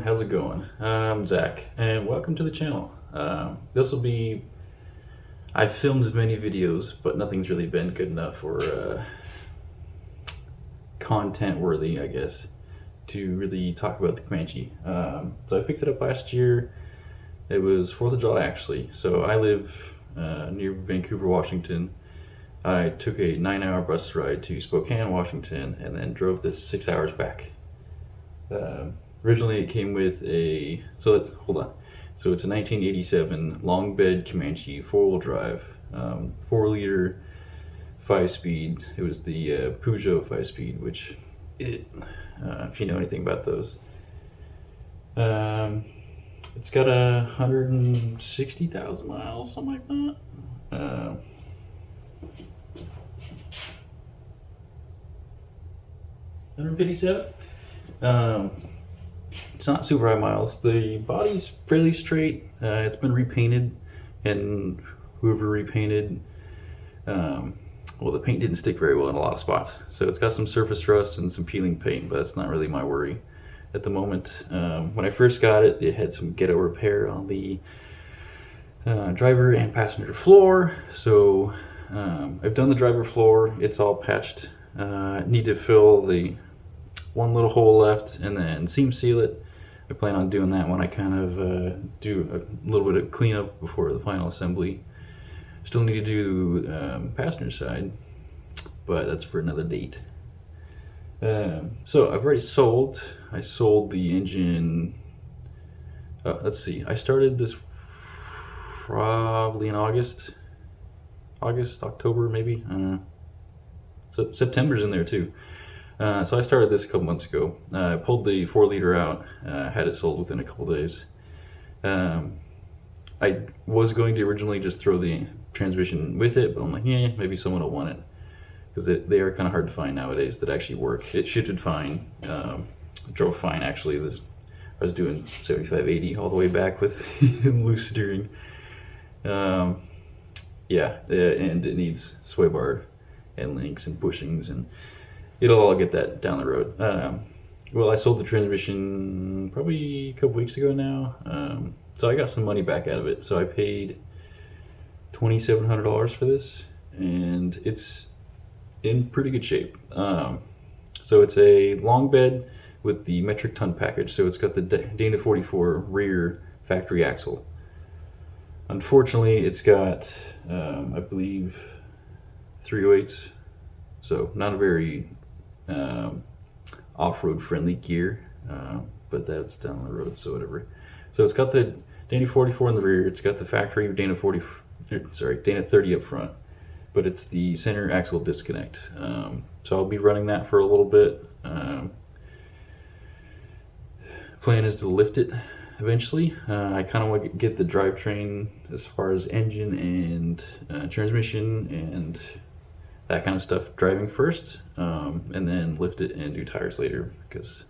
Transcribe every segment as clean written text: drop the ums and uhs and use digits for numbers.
everyone, how's it going? I'm Zach, and welcome to the channel. This will be, I've filmed many videos, but nothing's really been good enough or content worthy, I guess, to really talk about the Comanche. So I picked it up last year. It was 4th of July actually. So I live near Vancouver, Washington. I took a 9-hour bus ride to Spokane, Washington, and then drove this 6 hours back. Originally it came with a, so it's a 1987 long bed Comanche 4-wheel drive, 4-liter 5-speed. It was the Peugeot 5-speed, which if you know anything about those, it's got 160,000 miles, something like that. 157. It's not super high miles. The body's fairly straight. It's been repainted, and whoever repainted, well, the paint didn't stick very well in a lot of spots. So it's got some surface rust and some peeling paint, but that's not really my worry at the moment. When I first got it, it had some ghetto repair on the driver and passenger floor. So I've done the driver floor. It's all patched. Need to fill the one little hole left and then seam seal it. I plan on doing that when I kind of do a little bit of cleanup before the final assembly. Still need to do passenger side, but that's for another date. So I've already sold. I sold the engine. Let's see. I started this probably in August, October maybe. So September's in there too. So I started this a couple months ago. I pulled the 4-liter out, had it sold within a couple days. I was going to originally just throw the transmission with it, but I'm like, yeah, maybe someone will want it, because they are kind of hard to find nowadays that actually work. It shifted fine. It drove fine actually. I was doing 75, 80 all the way back with loose steering. Yeah, and it needs sway bar and links and bushings, and it'll all get that down the road. Well, I sold the transmission probably a couple weeks ago now, so I got some money back out of it. So I paid $2,700 for this, and it's in pretty good shape. So it's a long bed with the metric ton package. So it's got the Dana 44 rear factory axle. Unfortunately, it's got, I believe, 308s, so not a very off-road friendly gear, but that's down the road, so whatever. So it's got the Dana 44 in the rear. It's got the factory Dana 30 up front, but it's the center axle disconnect. So I'll be running that for a little bit. Plan is to lift it eventually. I kind of want to get the drivetrain as far as engine and transmission and that kind of stuff driving first, and then lift it and do tires later, because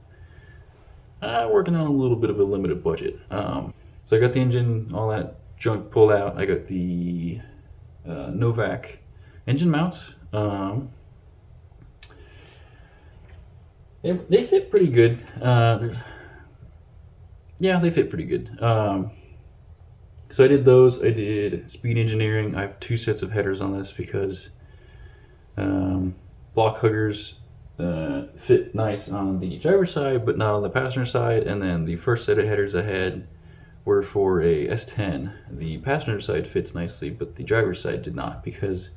I'm working on a little bit of a limited budget. So I got the engine, all that junk pulled out. I got the Novak engine mounts. They fit pretty good. Yeah, they fit pretty good. So I did those. I did speed engineering. I have 2 sets of headers on this because block huggers fit nice on the driver's side, but not on the passenger side. And then the first set of headers I had were for a S10. The passenger side fits nicely, but the driver's side did not, because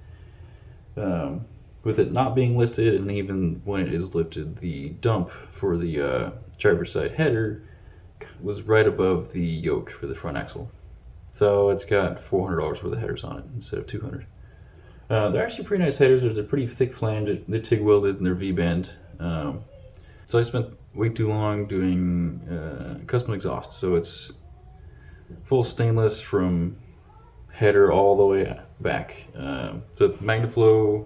with it not being lifted, and even when it is lifted, the dump for the driver's side header was right above the yoke for the front axle. So it's got $400 worth of headers on it instead of $200. They're actually pretty nice headers. There's a pretty thick flange. They're TIG welded and they're V-bend. So I spent way too long doing custom exhaust. So it's full stainless from header all the way back. So MagnaFlow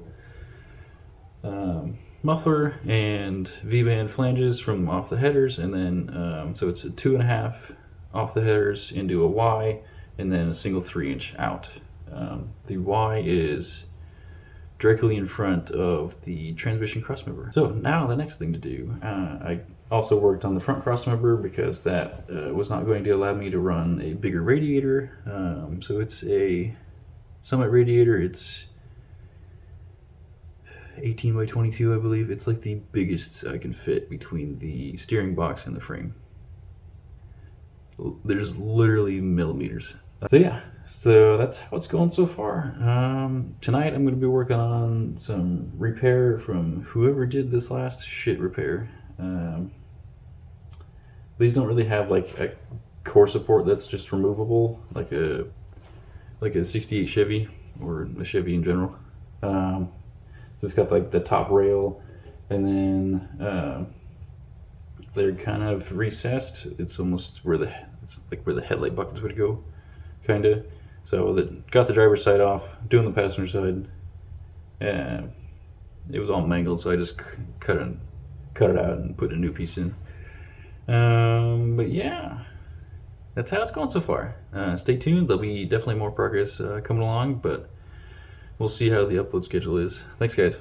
muffler and V-band flanges from off the headers, and then so it's a 2.5 off the headers into a Y, and then a single 3-inch out. The Y is directly in front of the transmission crossmember. So now the next thing to do, I also worked on the front crossmember because that was not going to allow me to run a bigger radiator. So it's a Summit radiator. It's 18 by 22, I believe. It's like the biggest I can fit between the steering box and the frame. There's literally millimeters. So yeah, so that's how it's going so far. Tonight I'm going to be working on some repair from whoever did this last shit repair. These don't really have like a core support that's just removable, like a 68 Chevy or a Chevy in general. So it's got like the top rail, and then they're kind of recessed. It's almost where the headlight buckets would go, kind of. So got the driver's side off, doing the passenger side, and it was all mangled. So I just cut it out and put a new piece in. But yeah, that's how it's going so far. Stay tuned. There'll be definitely more progress coming along, but we'll see how the upload schedule is. Thanks, guys.